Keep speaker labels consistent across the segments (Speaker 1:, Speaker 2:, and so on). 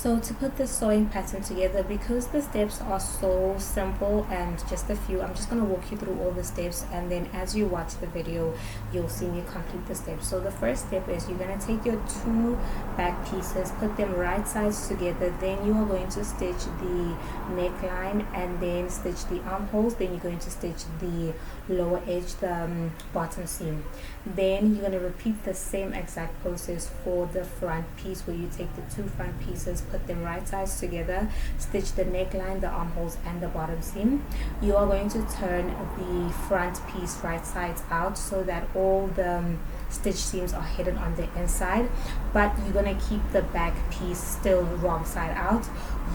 Speaker 1: So to put this sewing pattern together, because the steps are so simple and just a few, I'm just going to walk you through all the steps, and then as you watch the video you'll see me complete the steps. So the first step is you're going to take your two back pieces, put them right sides together, then you are going to stitch the neckline and then stitch the armholes, then you're going to stitch the lower edge, the bottom seam. Then you're going to repeat the same exact process for the front piece, where you take the two front pieces, put them right sides together, stitch the neckline, the armholes and the bottom seam. You are going to turn the front piece right sides out so that all the stitch seams are hidden on the inside, but you're going to keep the back piece still wrong side out.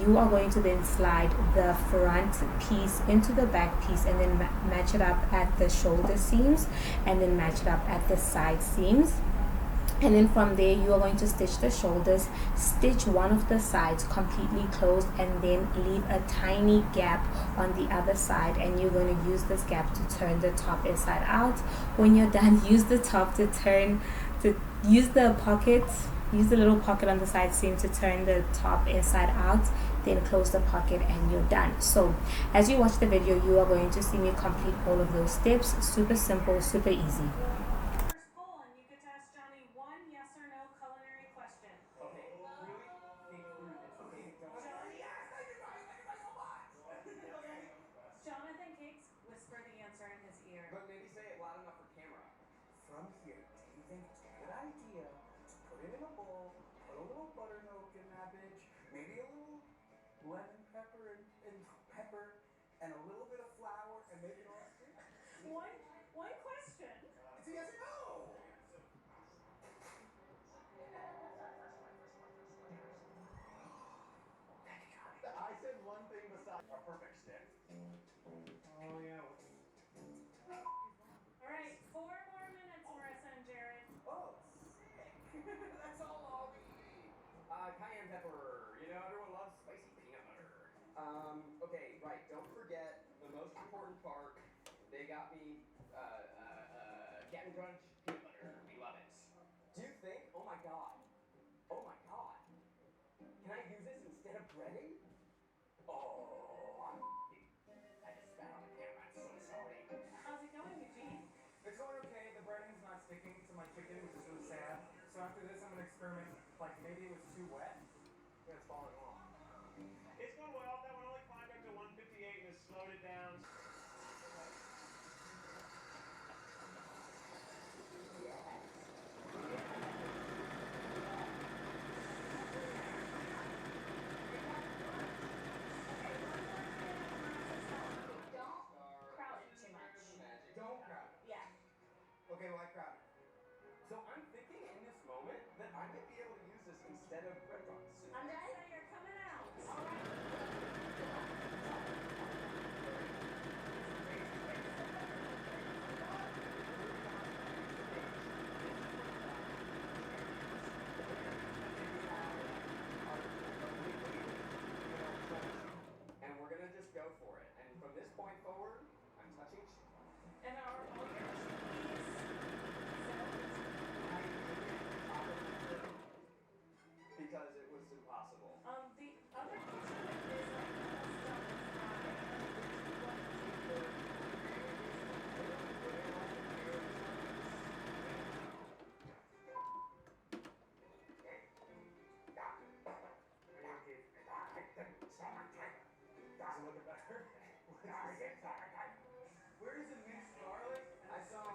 Speaker 1: You are going to then slide the front piece into the back piece and then match it up at the shoulder seams, and then match it up at the side seams. And then from there you are going to stitch the shoulders, stitch one of the sides completely closed, and then leave a tiny gap on the other side, and you're going to use this gap to turn the top inside out. When you're done, use the top to turn, use the pocket, use the little pocket on the side seam to turn the top inside out, then close the pocket and you're done. So as you watch the video you are going to see me complete all of those steps. Super simple, super easy.
Speaker 2: Okay, really think through this. Okay, don't.
Speaker 3: John, yes, thank you guys so much. Okay.
Speaker 4: Jonathan Cakes, whisper the answer in his ear.
Speaker 2: But maybe say it loud enough for camera.
Speaker 3: From here, do you think it's a good idea to put it in a bowl, put a little buttermilk in that bitch, maybe a little lemon pepper and pepper, and a little bit of flour, and make it all stick?
Speaker 4: One question.
Speaker 3: It's a yes or no. Thank you, Johnny.
Speaker 5: I said one thing besides a perfect stick.
Speaker 3: Oh yeah.
Speaker 4: All right, 4 more minutes, Marissa and Jared.
Speaker 3: Oh, sick. That's all I'll need.
Speaker 2: Cayenne pepper. You know, everyone loves spicy peanut butter. Okay, right. Don't forget the most important part. They got me, Captain Crunch peanut butter. We love it. Do you think? Oh my god. Oh my god. Can I use this instead of breading? Oh, I just spat on the camera. I'm so sorry.
Speaker 4: How's it going, Eugene?
Speaker 6: It's going okay. The breading's not sticking to my chicken, which is really sad. So after this, I'm gonna experiment. Like maybe it was too wet. Yeah, it's falling off.
Speaker 5: It's going well. That one only climbed up to 158 and has slowed it down.
Speaker 4: Don't crowd it too much.
Speaker 2: Magic.
Speaker 3: Don't crowd it.
Speaker 4: Yeah.
Speaker 3: Okay, why crowd it?
Speaker 2: So I'm thinking in this moment that I might be able to use this instead of breadcrumbs.
Speaker 4: Marissa, you're coming out. All right.
Speaker 2: And we're gonna just go for it. And from this point forward, I'm touching chicken.
Speaker 4: And are all your cheese
Speaker 2: Because it was impossible.
Speaker 4: The other question is like almost done with
Speaker 3: Does it look better? Where is the minced garlic?
Speaker 2: I saw.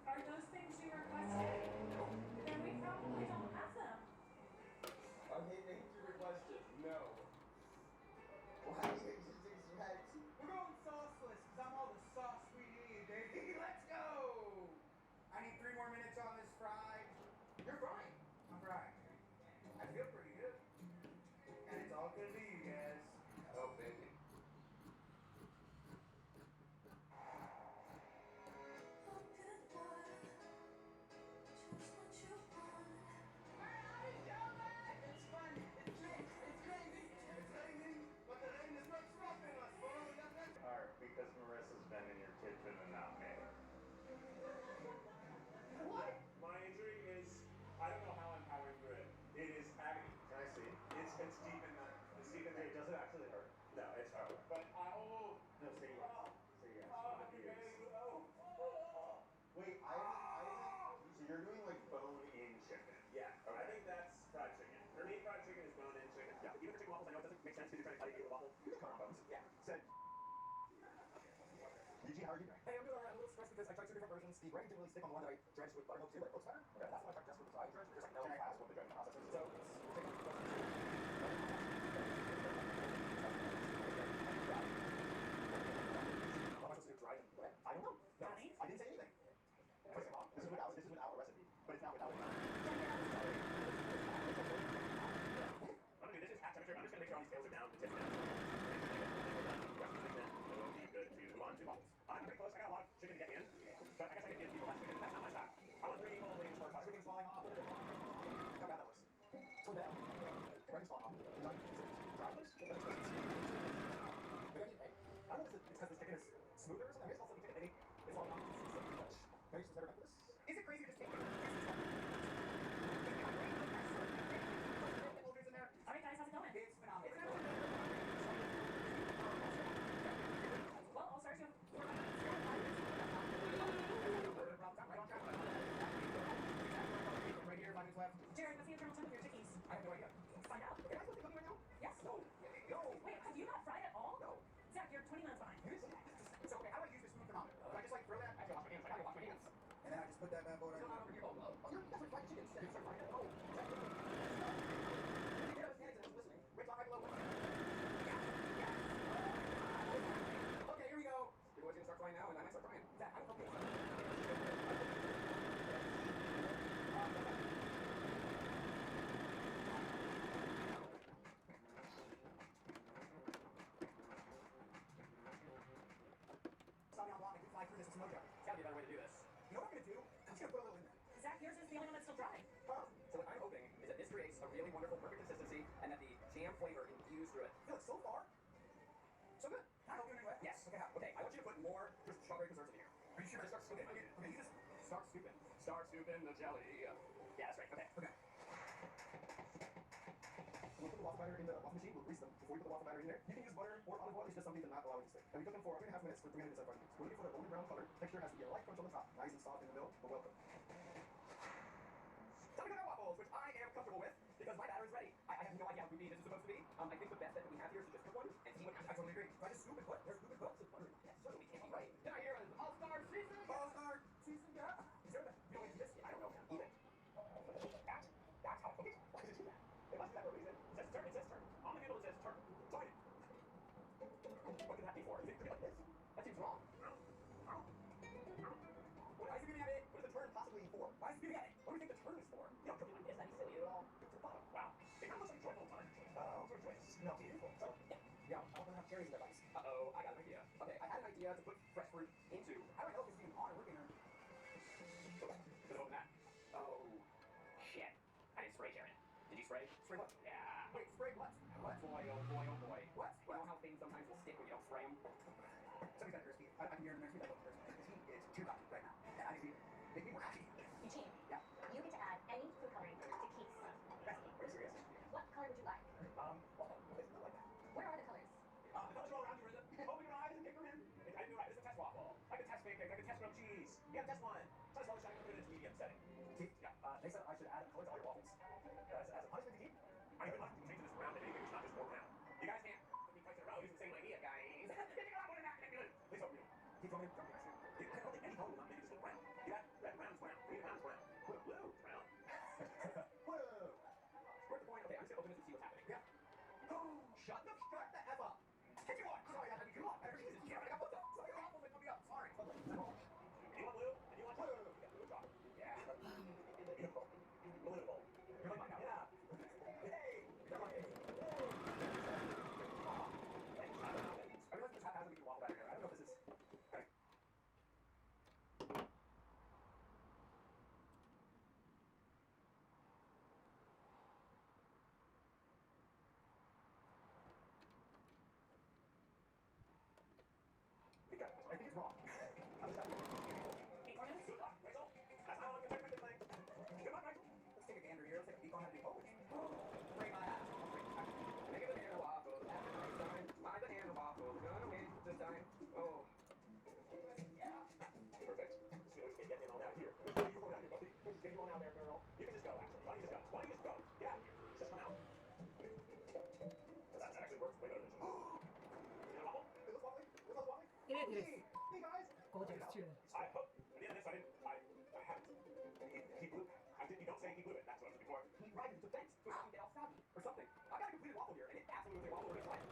Speaker 4: Are those things you requested? Then we probably don't have them.
Speaker 2: Okay, thank you for question. No. Why did you just expect?
Speaker 3: We're going sauceless because I'm all the sauce we need, baby. Let's go. I need 3 more minutes on this fry.
Speaker 2: You're frying.
Speaker 3: I'm frying. I feel pretty good. And it's all good to you guys.
Speaker 2: Oh, baby.
Speaker 5: It's deep in the. It's deep in there. Does it actually hurt? No, it's hard. But no, say yes. Say yes. It is. Wait, I haven't. So you're doing like bone-in chicken? Yeah. Okay. I think that's fried chicken. For me, fried chicken is bone-in chicken. Yeah. Even for chicken waffles, I know it doesn't make sense because you're trying to cut it with a waffle. You can cut on bones. Yeah. Said. Eugene, how are you doing?
Speaker 6: Hey, I'm doing alright. I'm a little stressed because I tried two different versions. The bread didn't really stick on the one that I drenched with buttermilk too, but it looks better. Okay, that's what I tried just with the dry dredge. There's like no.
Speaker 5: Can I ask what the dredging process is?
Speaker 6: So it's how am I supposed to do dry and wet?
Speaker 5: I don't know. No,
Speaker 4: Honey?
Speaker 5: I didn't say anything. This is without a recipe, but it's not without a recipe. I'm gonna do this is at temperature. I'm just gonna make sure all these scales are down. The tips down. Good to move on to waffles. I'm pretty close. I got a lot of chicken to get in, but I guess I can give people less chicken. That's not my style. I want 3 equal wings for everything's falling off. How bad that looks. So bad. Everything's falling off. Dry loose. Maybe I need egg. I don't know if it's because this chicken is smoother or something. I guess also the chicken maybe it's falling off. Maybe it's better like this. Is it crazy to just take it?
Speaker 4: Alright guys, how's it going?
Speaker 6: It's phenomenal.
Speaker 4: Well, I'll start you.
Speaker 6: Right here, 5 minutes left.
Speaker 4: Jared, what's the internal temp of your chickies?
Speaker 6: I have no idea.
Speaker 4: Find out.
Speaker 6: Am I supposed to be cooking right now?
Speaker 4: Yes.
Speaker 6: No. No.
Speaker 4: Wait, have you not fried at all?
Speaker 6: No.
Speaker 4: Zach, you're 20 minutes behind.
Speaker 6: So, okay, how do I use this food thermometer? Do I just like throw that? Actually, I'll wash my hands. I gotta wash my hands. And then I just put that bad boy right over here. Oh, you're that's like fried chicken. You start frying it. Oh, exactly. You know, it's listening. Wait, talk like a little. Yeah. Okay, here we go. Your boy's gonna start frying now, and I might start frying. Zach, I don't know. Stop me on block and fly through this mojo. There's gotta be a better way to do this. You know what I'm gonna do? I'm just gonna put a little in there.
Speaker 4: Zach, yours is the only one that's still dry.
Speaker 6: Huh. So what I'm hoping is that this creates a really wonderful, perfect consistency, and that the jam flavor infused through it. I feel like so far, so good. Can I help you in any way? Yes. Okay. Okay. I want you to put more strawberry preserves in here. Are you sure? Just start scooping. Okay. You just start scooping. Start scooping the jelly. Yeah, that's right. Okay. Okay. We'll put the waffle batter in the waffle machine. We'll grease them before we put the waffle batter in there. You can use butter or olive oil. It's just something to not allow it to stick. And we cook them for 3.5 minutes for 375 degrees. We're looking for a golden brown color. Texture has to be a light crunch on the top, nice and soft in the middle, but well cooked. Time to cook our waffles, which I am comfortable with because my batter is ready. I have no idea how goopy this is supposed to be. I think the best bet that we have here is to just cook one and see what happens. I totally agree. If I just scoop and put, there's scoop and cook. Yes, certainly can't be right. Did I hear an all-star season? All-star season, yeah. Is there a feeling to this? I don't know. Even. That's how I cook it. Why does it do that? It must do that for a reason. It says turn. It says turn. On the handle it says turn. Join it. What could that be for? Is it like this? That seems wrong. Why is it beeping at it? What is the turn possibly for? Why is it beeping at it? What do you think the turn is for? You don't cook it like this. That'd be silly at all. It's the bottom. Wow. It kind of looks like joyful time. Oh, for joyous. No, beautiful. So, yeah, I don't have cherries in their bites. Uh-oh, I got an idea. Okay, I had an idea to put fresh fruit into. I don't know if it's even on or working or. Just open that. Oh, shit. I didn't spray Jared. Did you spray? Spray what? Yeah. Wait, spray what? What? Boy, oh boy, oh boy. What? You know how things sometimes will stick when you don't spray them? Something's got crispy. I can hear it in the next week. I don't know. It's too cocky right now. And I need to make me more cocky.
Speaker 7: Eugene,
Speaker 6: Yeah.
Speaker 7: you get to add any food coloring to Keith's recipe.
Speaker 6: Are you serious?
Speaker 7: What color would you like?
Speaker 6: Well, it's not like that.
Speaker 7: Where are the colors?
Speaker 6: The colors are all around you, Rizza. Open your eyes and pick them in. I didn't do right. This is a test waffle. I can test pancakes. I can test grilled cheese. Yeah, test one. Try slow shining put it into medium setting. Keith, yeah. They said I should add a color to all your waffles. As a punishment to Keith. I mean, look, change this round to anything. It's not just more round. You guys can't put me twice in a row using the same idea, guys. Think a lot more than that. Please help me. Keith, throw me ice cream. I don't think any color will not make it just look brown. You got red, brown's brown. Green, brown's brown. Blue, blue's brown. Whoa. Squirt the point. Okay, I'm just gonna open this and see what's happening. Yeah. Oh, shut the F up. Get you on. Sorry, I had to get you on. Jesus, yeah, I got both up. Sorry, your waffles are coming up. Sorry. You want blue? And you want blue? You got blue and chocolate. Yeah. Beautiful. Blue bowl. You're like mine now. Yeah. Hey. You're like, hey. I realize this haphazardly we can waffle batter here. I don't know if this is. Okay.
Speaker 8: it is
Speaker 5: Hey guys.
Speaker 8: gorgeous too.
Speaker 5: I hope. At the end of this, I haven't. He blew. You don't say he blew it. That's what I was looking for.
Speaker 2: He rises to defense to get off stop or something. I've got a completed waffle here, and it absolutely waffle over his life.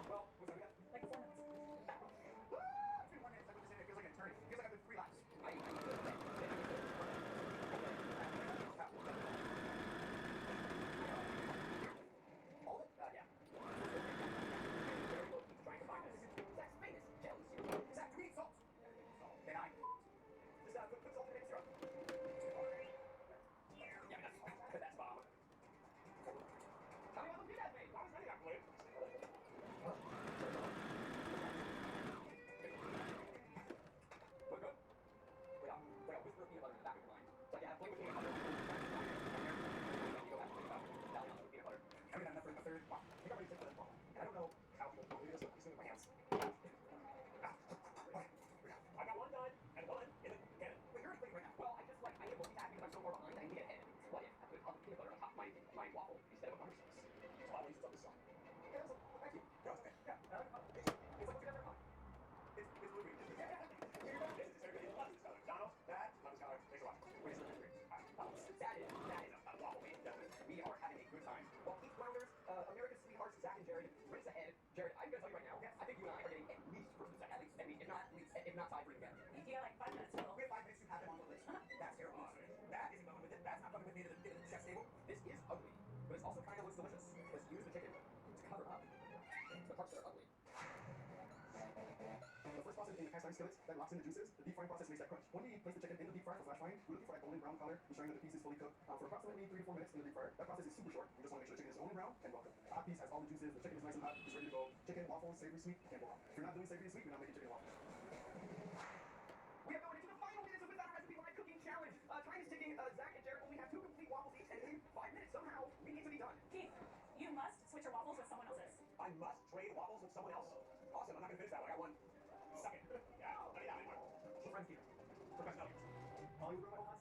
Speaker 2: Well, what's that again?
Speaker 4: Like 4 minutes.
Speaker 2: It's been 1 minute. I put this in. It feels like an eternity. It feels like I've been 3 laps. All of it? Yeah. Trying to find us. Zach's famous. Jealous. Zach, you need salt. And I. Just put salt in the syrup. Yeah, that's bomb. Tell me what the has made.
Speaker 5: I was ready, I believe.
Speaker 2: Look good? Wait, I'll whisper peanut butter in the back of your mind. It's like, yeah, play with peanut butter. You go back and think about Italian with peanut butter.
Speaker 5: I mean, I'm a third. Wow. I think I'm ready to take for this ball. And I don't know how people do this. I'm just doing it with my hands. I got one done and one in the cannon.
Speaker 2: Wait, you're already playing right now. Well, I need to multitask because I'm so far behind. I need to get ahead. What if I put peanut butter on top of my waffle instead of a butter sauce?
Speaker 5: So I used to this song.
Speaker 2: Yeah, thank you.
Speaker 5: No, it's okay. Yeah.
Speaker 2: It's like what's your favorite color?
Speaker 5: It's blue green. This is everybody loves this color. Donald, that loves this color. Thanks a lot.
Speaker 2: Wait, it's green. That is a waffle made. We are having a good time. Well, Keith Flounders, America's sweethearts, Zach and Jared, race ahead. Jared, I'm gonna tell you right now, I think you and I are getting at least first and second. At least, if not tied for it again.
Speaker 4: You got like 5 minutes total.
Speaker 3: We have 5 minutes to have them on the list. That's terrible. That isn't going with it. That's not coming with me to the chef's table.
Speaker 2: This is ugly, but it also kind of looks delicious. Let's use the chicken to cover up the parts that are ugly.
Speaker 5: The first process in the cast iron skillet that locks in the juices. The deep frying process makes that crunch. When you place the chicken in the deep fryer for flash frying, we're looking for that golden brown color, ensuring that the piece is fully cooked for approximately 3 to 4 minutes in the deep fryer. That process is super short. You just want to make sure the chicken is golden brown and well cooked. The hot piece has all the juices. The chicken is nice and hot. It's ready to go. Chicken, waffles, savory, sweet, can't go wrong. If you're not doing savory sweet, you're not making chicken and waffles.
Speaker 2: We are going into the final minutes of Without a Recipe Live Cooking Challenge. Time is ticking. Zach and Jared only have 2 complete waffles each, and in 5 minutes, somehow, we need to be done.
Speaker 4: Keith, you must switch your waffles with someone else's.
Speaker 5: I must trade waffles with someone else. Awesome. I'm not gonna finish that one. I got one second. Yeah, I need that anymore.
Speaker 2: Friends here.
Speaker 5: Professional.
Speaker 3: All you remember